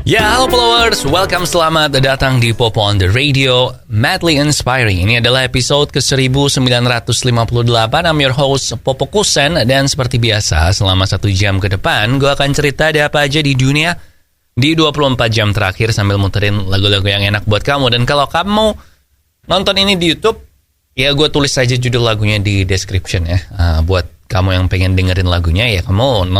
Ya, halo followers, welcome, selamat datang di Popo on the Radio, Madly Inspiring. Ini adalah episode ke-1958. I'm your host, Popo Kusen, dan seperti biasa, selama 1 jam ke depan, gue akan cerita ada apa aja di dunia di 24 jam terakhir sambil muterin lagu-lagu yang enak buat kamu. Dan kalau kamu nonton ini di YouTube, ya gue tulis aja judul lagunya di description ya. Buat kamu yang pengen dengerin lagunya, ya kamu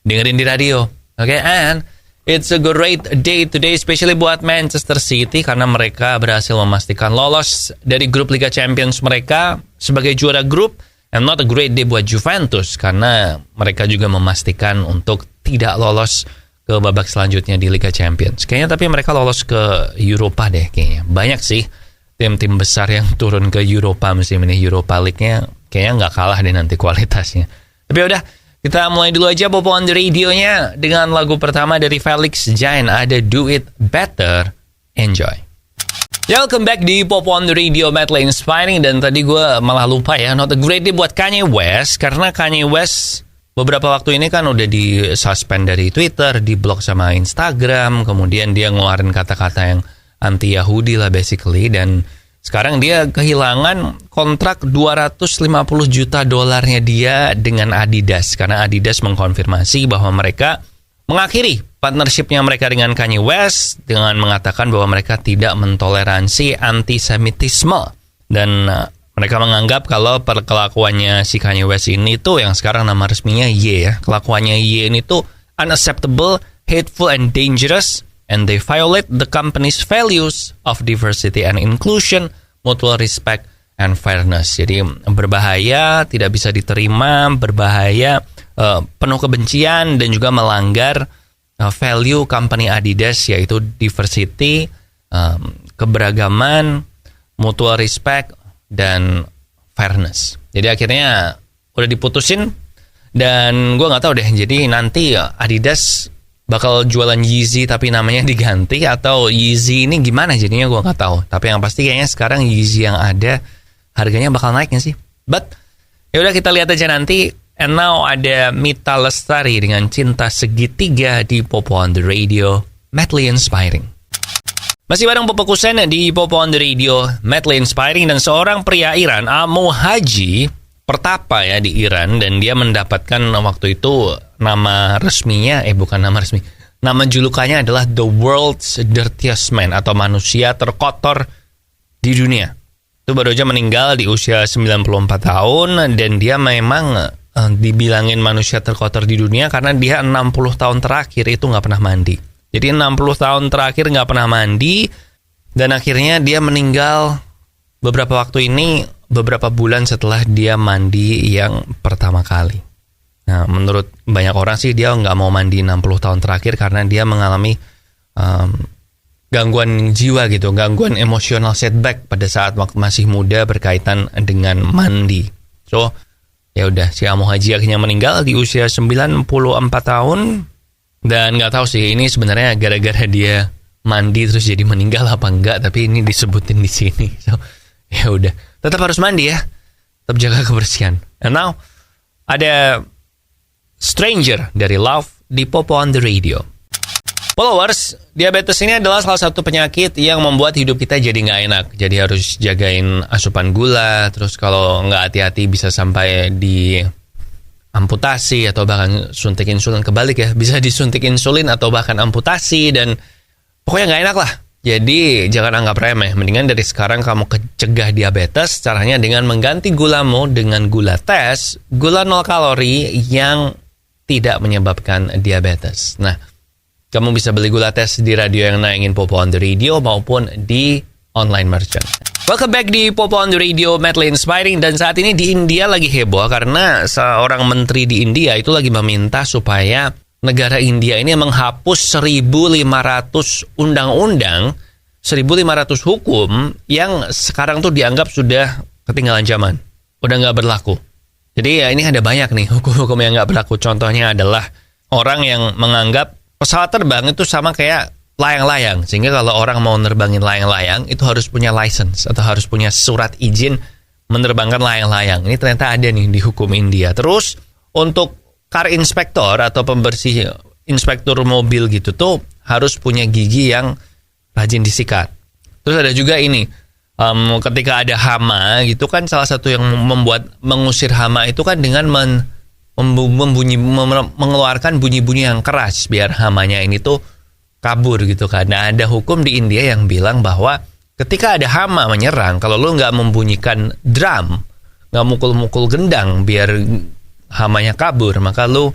dengerin di radio. Oke, and it's a great day today, especially buat Manchester City karena mereka berhasil memastikan lolos dari grup Liga Champions mereka sebagai juara grup, and not a great day buat Juventus karena mereka juga memastikan untuk tidak lolos ke babak selanjutnya di Liga Champions. Kayaknya tapi mereka lolos ke Europa deh kayaknya. Banyak sih tim-tim besar yang turun ke Europa musim ini. Europa League-nya kayaknya nggak kalah deh nanti kualitasnya. Tapi udah, kita mulai dulu aja Popo on the Radio-nya dengan lagu pertama dari Felix Jain, ada Do It Better. Enjoy. Ya, welcome back di Popo on the Radio, Madly Inspiring. Dan tadi gue malah lupa ya, not a great day buat Kanye West. Karena Kanye West beberapa waktu ini kan udah di-suspend dari Twitter, di-block sama Instagram. Kemudian dia ngeluarin kata-kata yang anti-Yahudi lah basically. Dan sekarang dia kehilangan kontrak $250 juta dia dengan Adidas. Karena Adidas mengkonfirmasi bahwa mereka mengakhiri partnershipnya mereka dengan Kanye West dengan mengatakan bahwa mereka tidak mentoleransi antisemitisme. Dan mereka menganggap kalau perkelakuannya si Kanye West ini tuh yang sekarang nama resminya Ye ya. Kelakuannya Ye ini tuh unacceptable, hateful, and dangerous. And they violate the company's values of diversity and inclusion, mutual respect, and fairness. Jadi berbahaya, tidak bisa diterima, berbahaya, penuh kebencian, dan juga melanggar value company Adidas, yaitu diversity, keberagaman, mutual respect, dan fairness. Jadi akhirnya udah diputusin, dan gue nggak tahu deh. Jadi nanti Adidas bakal jualan Yeezy tapi namanya diganti, atau Yeezy ini gimana jadinya gue nggak tahu. Tapi yang pasti kayaknya sekarang Yeezy yang ada harganya bakal naiknya sih. But ya udah, kita lihat aja nanti. And now ada Mita Lestari dengan Cinta Segitiga di Popo on the Radio, Madly Inspiring. Masih bareng Popo Kusen di Popo on the Radio, Madly Inspiring. Dan seorang pria Iran, Amo Haji, pertapa ya di Iran, dan dia mendapatkan waktu itu nama resminya, nama julukannya adalah The World's Dirtiest Man, atau manusia terkotor di dunia. Itu baru aja meninggal di usia 94 tahun, dan dia memang dibilangin manusia terkotor di dunia karena dia 60 tahun terakhir itu nggak pernah mandi. Jadi 60 tahun terakhir nggak pernah mandi, dan akhirnya dia meninggal beberapa waktu ini, beberapa bulan setelah dia mandi yang pertama kali. Nah, menurut banyak orang sih dia nggak mau mandi 60 tahun terakhir karena dia mengalami gangguan jiwa gitu, gangguan emosional setback pada saat waktu masih muda berkaitan dengan mandi. So, ya udah, si Amo Haji akhirnya meninggal di usia 94 tahun. Dan nggak tahu sih ini sebenarnya gara-gara dia mandi terus jadi meninggal apa enggak, tapi ini disebutin di sini. So, ya udah, tetap harus mandi ya, tetap jaga kebersihan. And now ada Stranger dari Love di Popo on the Radio. Followers, diabetes ini adalah salah satu penyakit yang membuat hidup kita jadi nggak enak. Jadi harus jagain asupan gula, terus kalau nggak hati-hati bisa sampai di amputasi atau bahkan suntik insulin. Kebalik ya, bisa disuntik insulin atau bahkan amputasi, dan pokoknya nggak enak lah. Jadi jangan anggap remeh. Mendingan dari sekarang kamu cegah diabetes. Caranya dengan mengganti gulamu dengan gula tes, gula 0 kalori yang tidak menyebabkan diabetes. Nah, kamu bisa beli gula tes di radio yang nayangin Popo on the Radio maupun di online merchant. Welcome back di Popo on the Radio, Madly Inspiring. Dan saat ini di India lagi heboh karena seorang menteri di India itu lagi meminta supaya negara India ini menghapus 1.500 undang-undang, 1.500 hukum yang sekarang tuh dianggap sudah ketinggalan zaman, udah nggak berlaku. Jadi ya ini ada banyak nih hukum-hukum yang nggak berlaku. Contohnya adalah orang yang menganggap pesawat terbang itu sama kayak layang-layang, sehingga kalau orang mau nerbangin layang-layang itu harus punya license atau harus punya surat izin menerbangkan layang-layang. Ini ternyata ada nih di hukum India. Terus untuk car inspector atau pembersih inspektur mobil gitu tuh harus punya gigi yang rajin disikat. Terus ada juga ini, ketika ada hama gitu kan, salah satu yang mengusir hama itu kan dengan mengeluarkan bunyi-bunyi yang keras biar hamanya ini tuh kabur gitu kan. Nah, ada hukum di India yang bilang bahwa ketika ada hama menyerang, kalau lu nggak membunyikan drum, nggak mukul-mukul gendang biar hamanya kabur, maka lu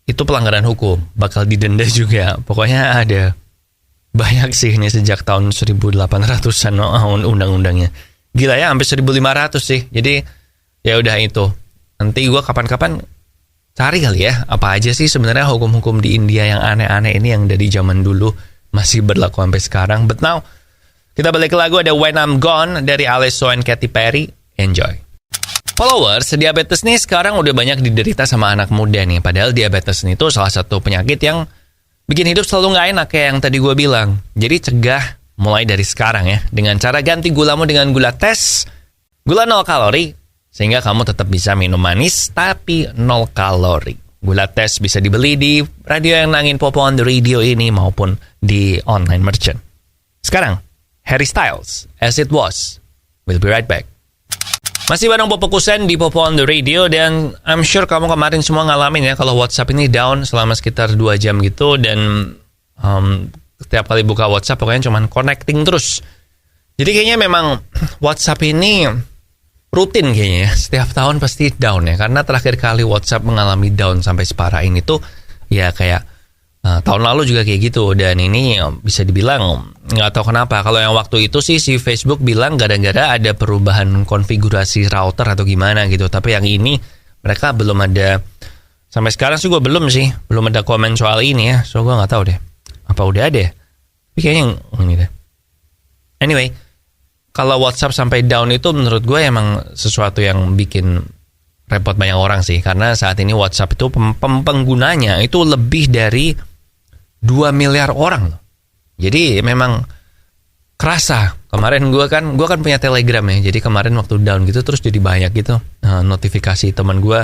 itu pelanggaran hukum, bakal didenda juga. Pokoknya ada banyak sih ini sejak tahun 1800-an undang-undangnya. Gila ya, sampai 1500 sih. Jadi ya udah itu. Nanti gue kapan-kapan cari kali ya, apa aja sih sebenarnya hukum-hukum di India yang aneh-aneh ini yang dari zaman dulu masih berlaku sampai sekarang. But now, kita balik ke lagu, ada When I'm Gone dari Alesso and Katy Perry. Enjoy. Followers, diabetes nih sekarang udah banyak diderita sama anak muda nih. Padahal diabetes ini tuh salah satu penyakit yang bikin hidup selalu gak enak kayak yang tadi gue bilang. Jadi cegah mulai dari sekarang ya, dengan cara ganti gulamu dengan gula tes, gula 0 kalori, sehingga kamu tetap bisa minum manis tapi 0 kalori. Gula tes bisa dibeli di radio yang nangin Popo on the Radio ini maupun di online merchant. Sekarang, Harry Styles, As It Was. We'll be right back. Masih bareng Popo Kusen di Popo on the Radio, dan I'm sure kamu kemarin semua ngalamin ya kalau WhatsApp ini down selama sekitar 2 jam gitu, dan setiap kali buka WhatsApp pokoknya cuman connecting terus. Jadi kayaknya memang WhatsApp ini rutin kayaknya ya, setiap tahun pasti down ya, karena terakhir kali WhatsApp mengalami down sampai separah ini tuh ya kayak tahun lalu juga kayak gitu. Dan ini bisa dibilang nggak tahu kenapa, kalau yang waktu itu sih si Facebook bilang gara-gara ada perubahan konfigurasi router atau gimana gitu, tapi yang ini mereka belum ada, sampai sekarang sih gue belum ada komen soal ini ya, so gue nggak tahu deh apa udah ada ya, tapi kayaknya ini deh. Anyway, kalau WhatsApp sampai down itu menurut gue emang sesuatu yang bikin repot banyak orang sih, karena saat ini WhatsApp itu penggunanya itu lebih dari 2 miliar orang loh. Jadi memang kerasa. Kemarin gue kan punya Telegram ya. Jadi kemarin waktu down gitu terus jadi banyak gitu notifikasi teman gue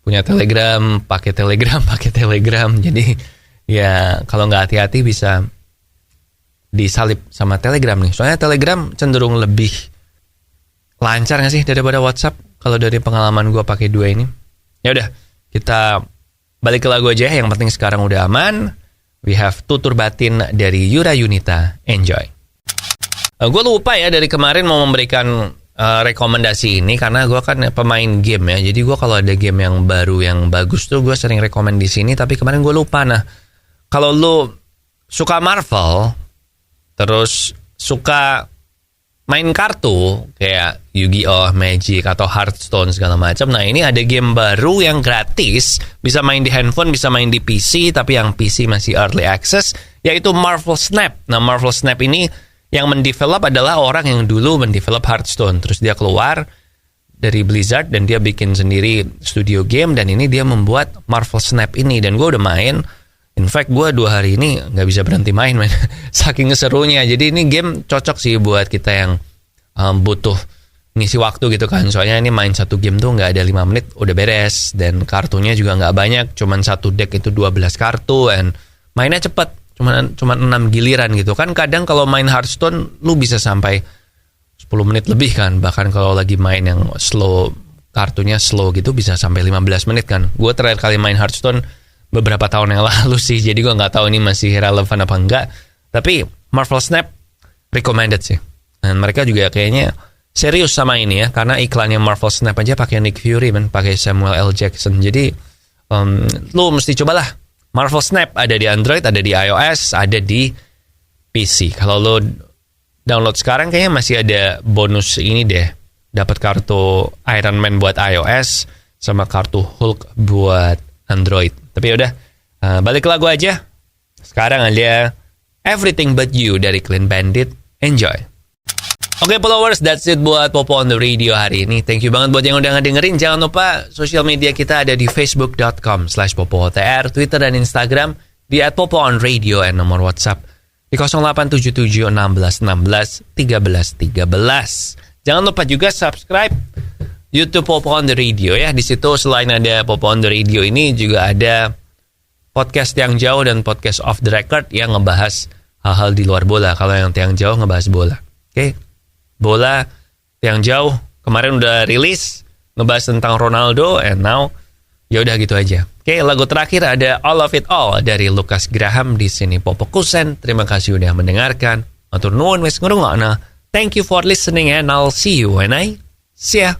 punya Telegram, pakai Telegram. Jadi ya kalau nggak hati-hati bisa disalip sama Telegram nih. Soalnya Telegram cenderung lebih lancar nggak sih daripada WhatsApp kalau dari pengalaman gue pakai dua ini. Ya udah, kita balik ke lagu aja. Yang penting sekarang udah aman. We have Tutur Batin dari Yura Yunita. Enjoy. Gue lupa ya dari kemarin mau memberikan rekomendasi ini, karena gue kan pemain game ya. Jadi gue kalau ada game yang baru yang bagus tuh gue sering rekomend di sini. Tapi kemarin gue lupa. Nah, kalau lu suka Marvel, terus suka main kartu kayak Yu-Gi-Oh, Magic atau Hearthstone segala macam. Nah, ini ada game baru yang gratis, bisa main di handphone, bisa main di PC, tapi yang PC masih early access, yaitu Marvel Snap. Nah, Marvel Snap ini yang mendevelop adalah orang yang dulu mendevelop Hearthstone, terus dia keluar dari Blizzard dan dia bikin sendiri studio game, dan ini dia membuat Marvel Snap ini, dan gue udah main. In fact, gue 2 hari ini gak bisa berhenti main, man. Saking serunya. Jadi ini game cocok sih buat kita yang butuh ngisi waktu gitu kan. Soalnya ini main satu game tuh gak ada 5 menit udah beres. Dan kartunya juga gak banyak. Cuman satu deck itu 12 kartu. And mainnya cepet. Cuman 6 giliran gitu kan. Kadang kalau main Hearthstone, lu bisa sampai 10 menit lebih kan. Bahkan kalau lagi main yang slow, kartunya slow gitu, bisa sampai 15 menit kan. Gue terakhir kali main Hearthstone beberapa tahun yang lalu sih, jadi gue nggak tahu ini masih relevan apa enggak. Tapi Marvel Snap recommended sih, dan mereka juga kayaknya serius sama ini ya, karena iklannya Marvel Snap aja pakai Nick Fury, pakai Samuel L. Jackson. Jadi lu mesti cobalah Marvel Snap. Ada di Android, ada di iOS, ada di PC. Kalau lu download sekarang kayaknya masih ada bonus ini deh, dapat kartu Iron Man buat iOS sama kartu Hulk buat Android. Tapi udah, balik ke lagu aja. Sekarang ada Everything But You dari Clean Bandit. Enjoy. Oke, followers, that's it buat Popo on the Radio hari ini. Thank you banget buat yang udah ngedengerin. Jangan lupa sosial media kita ada di facebook.com/popotr, Twitter dan Instagram di @popoonradio, dan nomor WhatsApp di 087716161313. Jangan lupa juga subscribe YouTube Popo on the Radio ya. Di situ selain ada Popo on the Radio ini juga ada podcast Tiang Jauh dan podcast Off the Record yang ngebahas hal-hal di luar bola. Kalau yang Tiang Jauh ngebahas bola. Oke. Bola, Tiang Jauh kemarin udah rilis ngebahas tentang Ronaldo, and now ya udah gitu aja. Oke, lagu terakhir ada All of It All dari Lucas Graham. Di sini Popo Kusen. Terima kasih udah mendengarkan. Matur nuwun wis ngrungokna. Thank you for listening and I'll see you when I see ya.